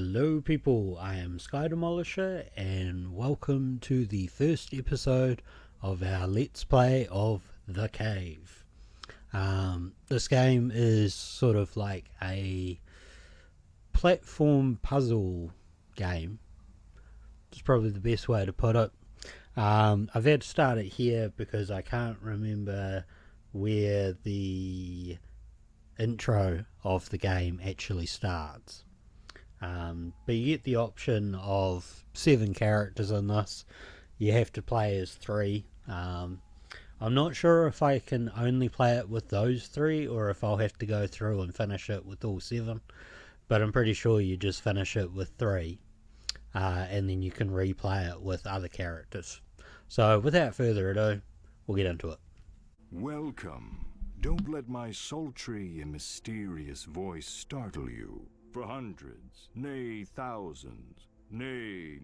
Hello people, I am Skydemolisher and welcome to the first episode of our Let's Play of The Cave. This game is sort of like a platform puzzle game. It's probably the best way to put it. I've had to start it here because I can't remember where the intro of the game actually starts. But you get the option of 7 characters in this. You have to play as 3. I'm not sure if I can only play it with those 3 or if I'll have to go through and finish it with all 7. But I'm pretty sure you just finish it with 3. And then you can replay it with other characters. So without further ado, we'll get into it. Welcome. Don't let my sultry and mysterious voice startle you. For hundreds, nay thousands, nay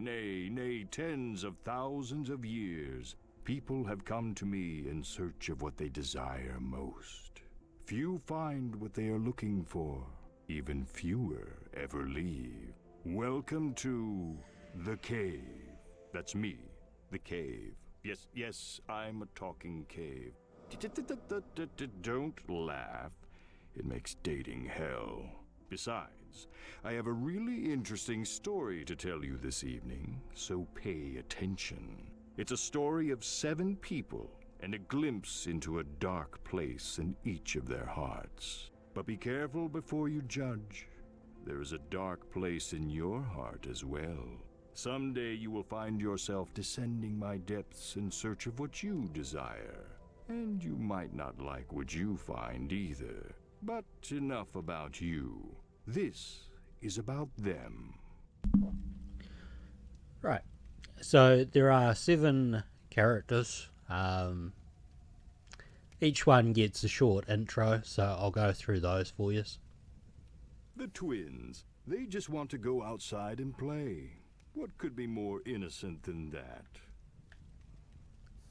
tens of thousands of years, people have come to me in search of what they desire most. Few find what they are looking for. Even fewer ever leave. Welcome to The Cave. That's me, The Cave. Yes, I'm a talking cave. Don't laugh. It makes dating hell. Besides, I have a really interesting story to tell you this evening, so pay attention. It's a story of 7 people and a glimpse into a dark place in each of their hearts. But be careful before you judge. There is a dark place in your heart as well. Someday you will find yourself descending my depths in search of what you desire. And you might not like what you find either. But enough about you. This is about them. Right. So there are 7 characters. Each one gets a short intro, so I'll go through those for you. The twins. They just want to go outside and play. What could be more innocent than that?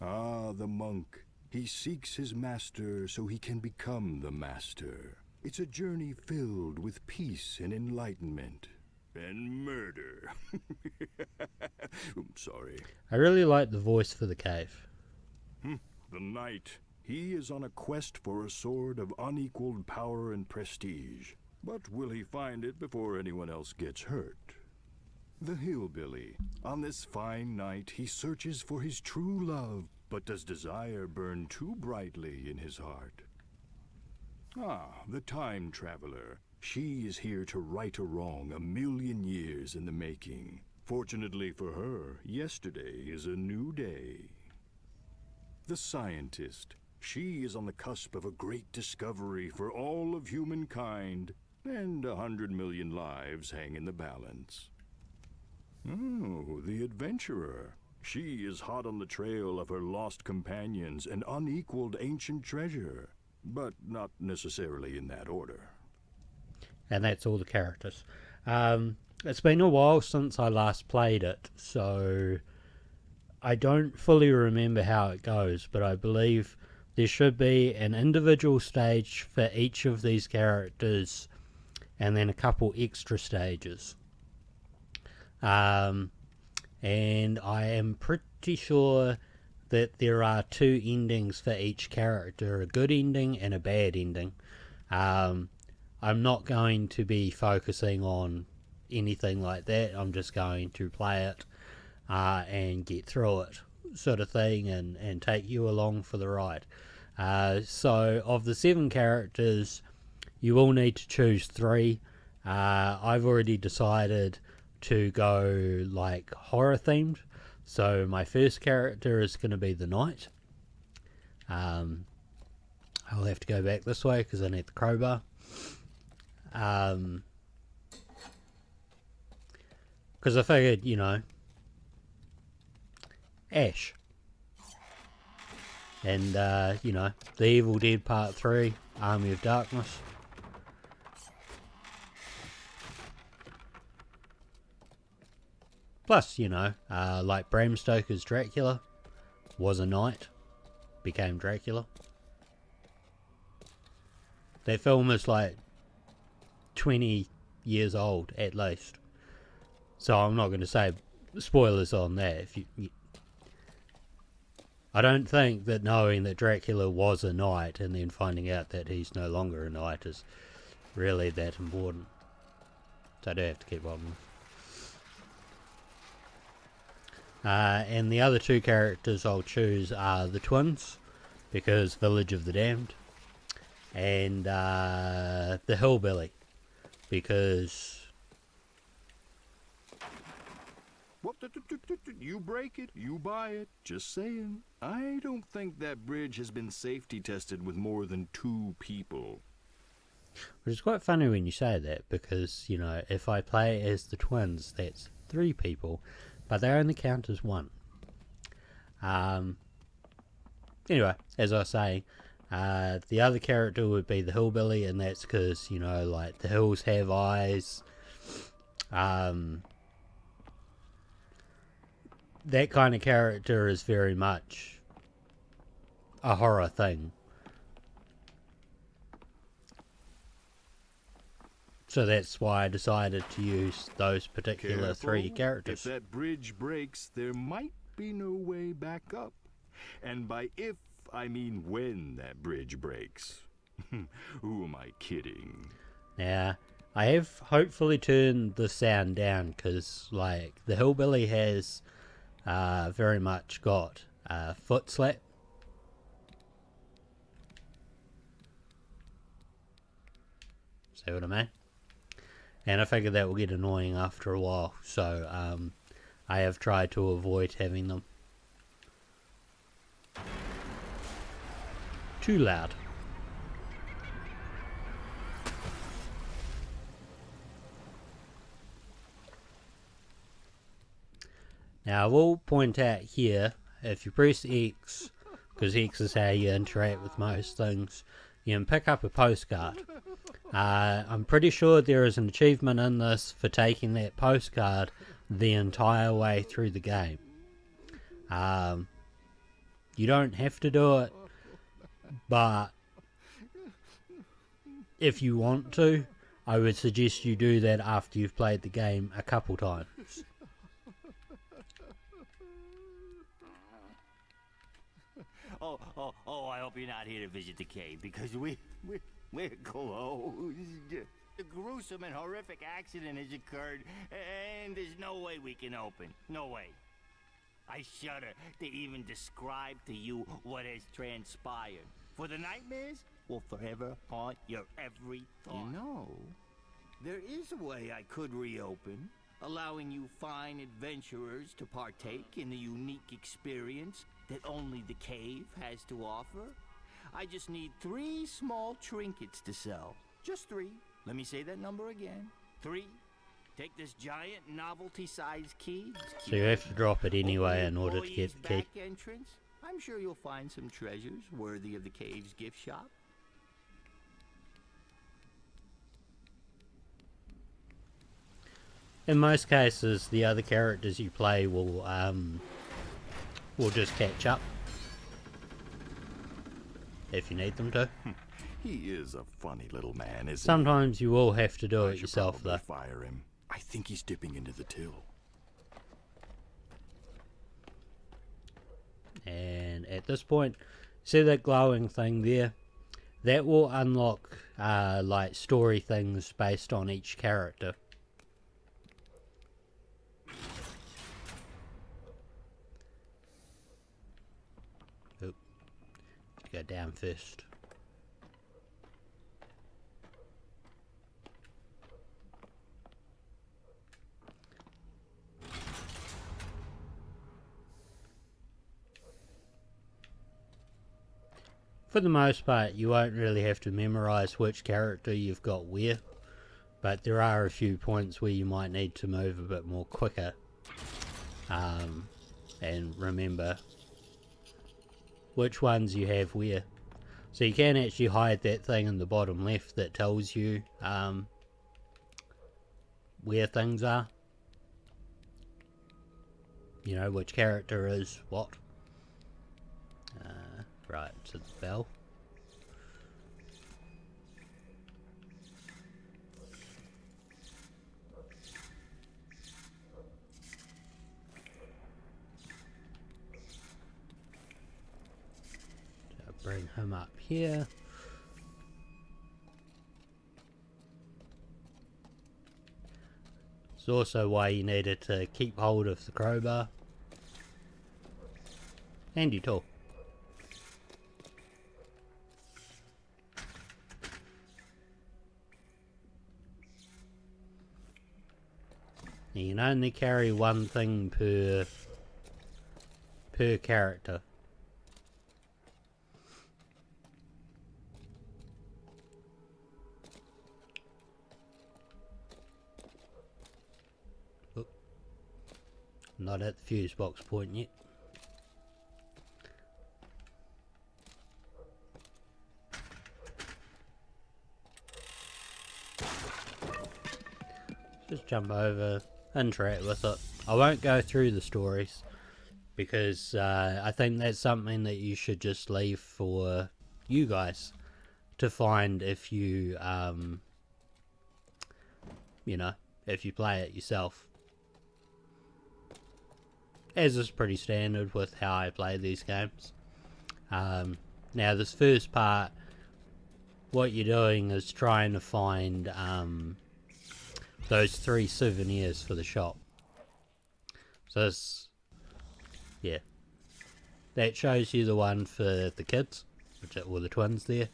Ah, the monk. He seeks his master so he can become the master. It's a journey filled with peace and enlightenment. And murder. Sorry. I really like the voice for the cave. The knight. He is on a quest for a sword of unequaled power and prestige. But will he find it before anyone else gets hurt? The hillbilly. On this fine night, he searches for his true love. But does desire burn too brightly in his heart? Ah, the time traveler. She is here to right a wrong 1,000,000 years in the making. Fortunately for her, yesterday is a new day. The scientist. She is on the cusp of a great discovery for all of humankind, and 100 million lives hang in the balance. Oh, the adventurer. She is hot on the trail of her lost companions and unequaled ancient treasure, but not necessarily in that order. And that's all the characters. It's been a while since I last played it, so I don't fully remember how it goes, but I believe there should be an individual stage for each of these characters and then a couple extra stages. And I am pretty sure that there are 2 endings for each character, a good ending and a bad ending. I'm not going to be focusing on anything like that. I'm just going to play it and get through it, sort of thing, and take you along for the ride. So of the 7 characters, you will need to choose 3. I've already decided to go like horror themed, so my first character is going to be the knight. I'll have to go back this way because I need the crowbar. Because I figured, Ash. And, The Evil Dead Part 3, Army of Darkness. Plus, like Bram Stoker's Dracula was a knight, became Dracula. That film is like 20 years old at least. So I'm not going to say spoilers on that. I don't think that knowing that Dracula was a knight and then finding out that he's no longer a knight is really that important. So I do have to keep on. And the other two characters I'll choose are the twins, because Village of the Damned, and the hillbilly, because... What? You break it, you buy it. Just saying. I don't think that bridge has been safety tested with more than 2 people. Which is quite funny when you say that, because, you know, if I play as the twins, that's 3 people, but they only count as 1. Anyway, as I was saying, the other character would be the hillbilly, and that's because, you know, like, the hills have eyes. That kind of character is very much a horror thing. So that's why I decided to use those particular Careful. 3 characters. If that bridge breaks, there might be no way back up. And by if, I mean when that bridge breaks. Who am I kidding? Now, I have hopefully turned the sound down, because, like, the hillbilly has very much got foot slap. See what I mean? And I figure that will get annoying after a while, so I have tried to avoid having them too loud. Now I will point out here, if you press X, because X is how you interact with most things, you can pick up a postcard. I'm pretty sure there is an achievement in this for taking that postcard the entire way through the game. You don't have to do it, but if you want to, I would suggest you do that after you've played the game a couple times. Oh, I hope you're not here to visit the cave, because we're closed. A gruesome and horrific accident has occurred, and there's no way we can open. No way. I shudder to even describe to you what has transpired. For the nightmares will forever haunt your every thought. You know, there is a way I could reopen, allowing you fine adventurers to partake in the unique experience that only the cave has to offer. I just need 3 small trinkets to sell. Just 3. Let me say that number again. 3. Take this giant novelty-sized key. So you have to drop it anyway in order to get the key. Back entrance. I'm sure you'll find some treasures worthy of the cave's gift shop. In most cases, the other characters you play will just catch up if you need them to. He is a funny little man, isn't he? Sometimes you will have to do I it should yourself, probably though. fire him. I think he's dipping into the till. And at this point, see that glowing thing there? That will unlock like story things based on each character. Oop. Go down first. For the most part, you won't really have to memorize which character you've got where, but there are a few points where you might need to move a bit more quicker and remember which ones you have where. So you can actually hide that thing in the bottom left that tells you where things are. You know, which character is what. Right, so the bell. bring him up here. It's also why you needed to keep hold of the crowbar. Handy tool. You can only carry one thing per character. Oop. Not at the fuse box point yet. Just jump over, interact with it. I won't go through the stories because I think that's something that you should just leave for you guys to find if you, you know, if you play it yourself. As is pretty standard with how I play these games. Now this first part, what you're doing is trying to find those 3 souvenirs for the shop. So this, yeah, that shows you the one for the kids, which were the twins there.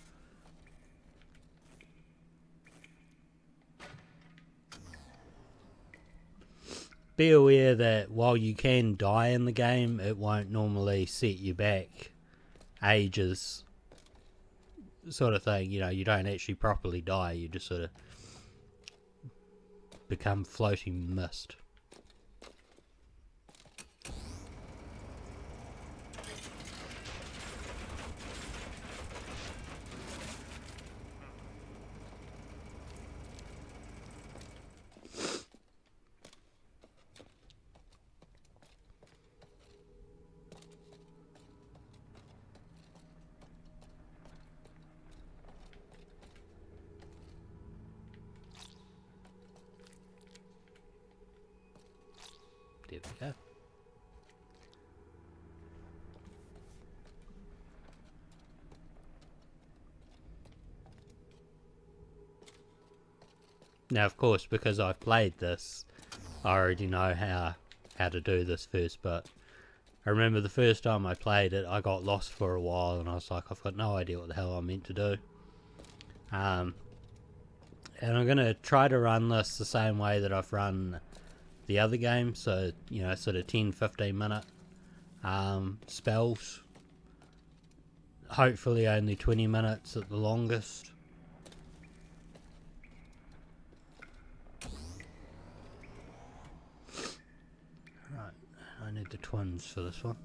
Be aware that while you can die in the game, it won't normally set you back ages, sort of thing. You know, you don't actually properly die, you just sort of become floating mist. There we go. Now, of course, because I've played this, I already know how to do this first, but I remember the first time I played it, I got lost for a while, and I was like, I've got no idea what the hell I'm meant to do. And I'm going to try to run this the same way that I've run the other game, so, you know, sort of 10-15 minute spells. Hopefully only 20 minutes at the longest. Right, I need the twins for this one.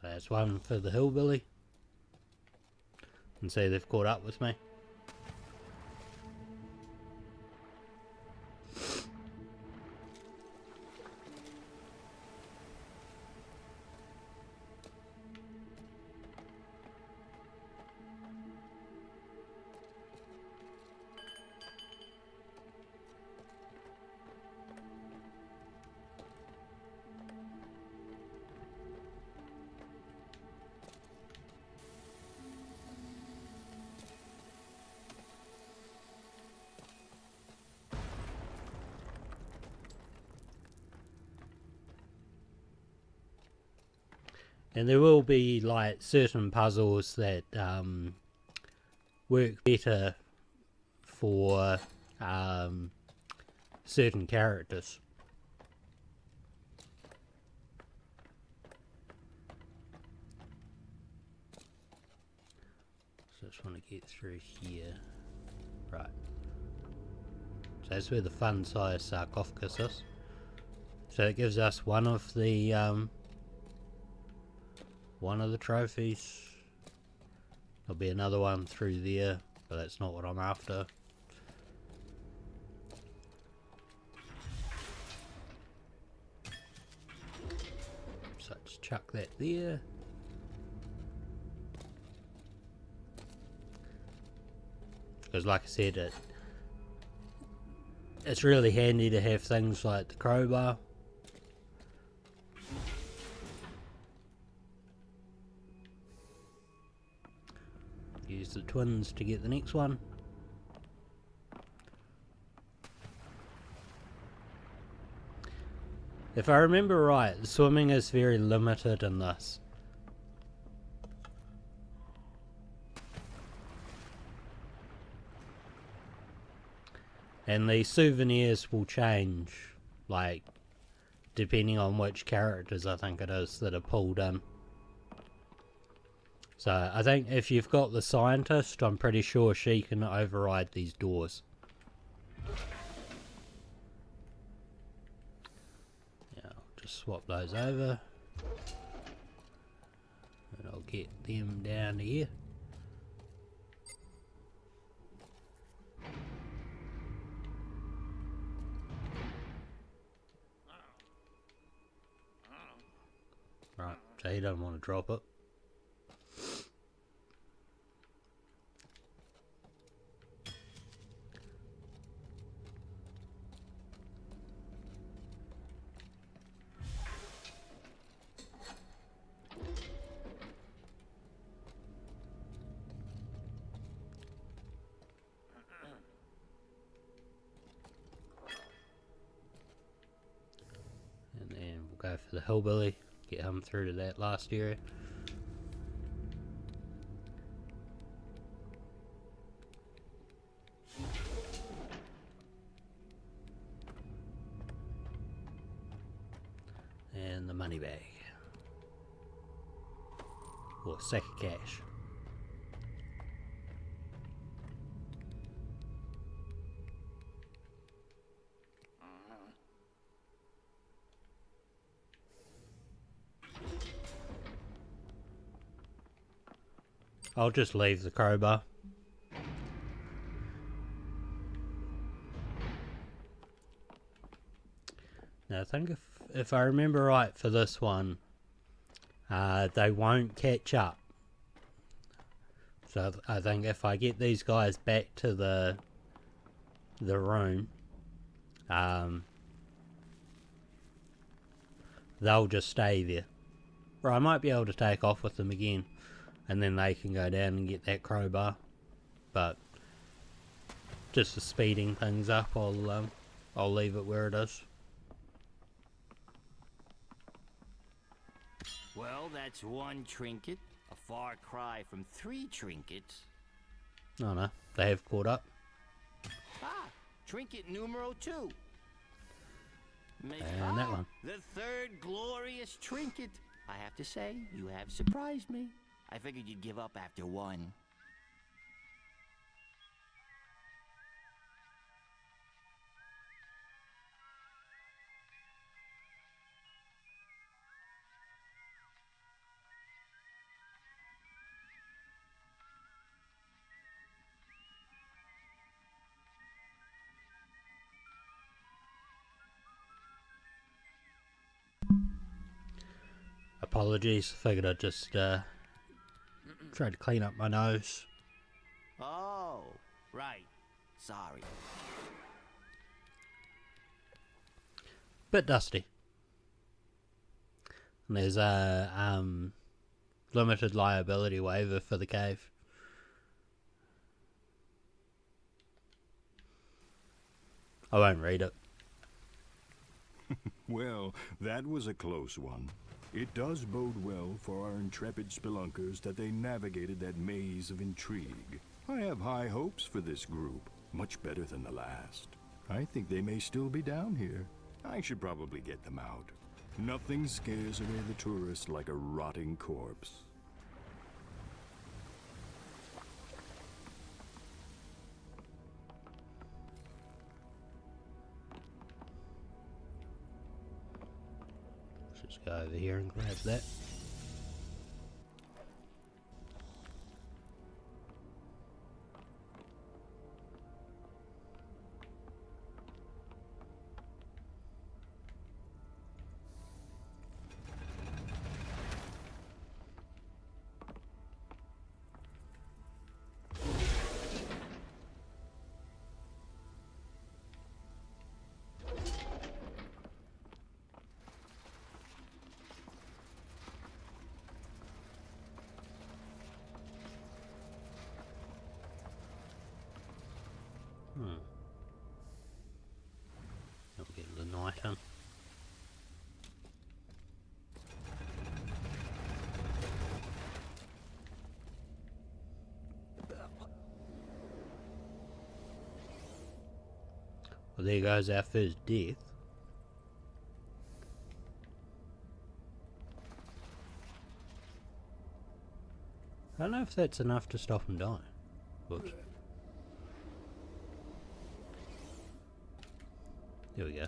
So that's one for the hillbilly. And see, they've caught up with me. And there will be like certain puzzles that work better for certain characters. So I just want to get through here. Right. So that's where the fun size sarcophagus is. So it gives us one of the trophies. There'll be another one through there, but that's not what I'm after. So just chuck that there. Because like I said, it's really handy to have things like the crowbar. Use the twins to get the next one. If I remember right, swimming is very limited in this. And the souvenirs will change, like, depending on which characters I think it is that are pulled in. So, I think if you've got the scientist, I'm pretty sure she can override these doors. Yeah, I'll just swap those over. And I'll get them down here. Right, so you don't want to drop it. And then we'll go for the hillbilly, get him through to that last area. And the money bag. Or sack of cash. I'll just leave the crowbar. Now I think if I remember right for this one, they won't catch up. So I think if I get these guys back to the room, they'll just stay there. Or I might be able to take off with them again, and then they can go down and get that crowbar. But just for speeding things up, I'll leave it where it is. Well, that's one trinket. A far cry from 3 trinkets. Oh no, they have caught up. Ah, trinket numero 2. And that one. The 3rd glorious trinket. I have to say, you have surprised me. I figured you'd give up after 1. Apologies, figured I'd just try to clean up my nose. Oh, right. Sorry. Bit dusty. And there's a limited liability waiver for the cave. I won't read it. Well, that was a close one. It does bode well for our intrepid spelunkers that they navigated that maze of intrigue. I have high hopes for this group, much better than the last. I think they may still be down here. I should probably get them out. Nothing scares away the tourist like a rotting corpse. Let's just go over here and grab that. I'll get the night in. Well, there goes our first death. I don't know if that's enough to stop him dying. Whoops. There we go.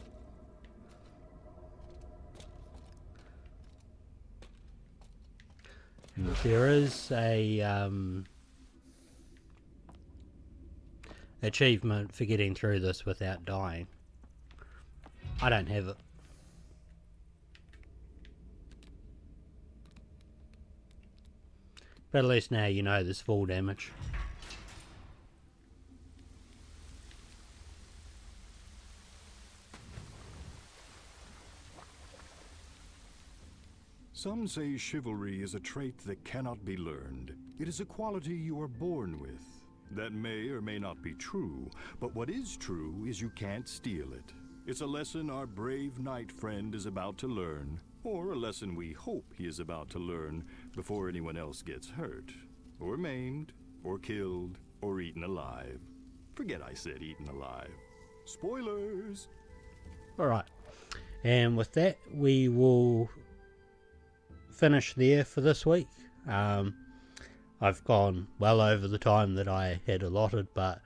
There is a achievement for getting through this without dying. I don't have it. But at least now you know there's full damage. Some say chivalry is a trait that cannot be learned. It is a quality you are born with. That may or may not be true, but what is true is you can't steal it. It's a lesson our brave knight friend is about to learn, or a lesson we hope he is about to learn before anyone else gets hurt, or maimed, or killed, or eaten alive. Forget I said eaten alive. Spoilers! Alright, and with that we will finish there for this week. I've gone well over the time that I had allotted, but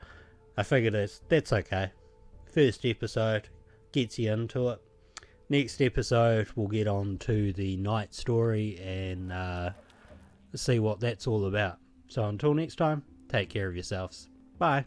I figured that's okay. First episode gets you into it. Next episode we'll get on to the night story and see what that's all about. So until next time, take care of yourselves. Bye.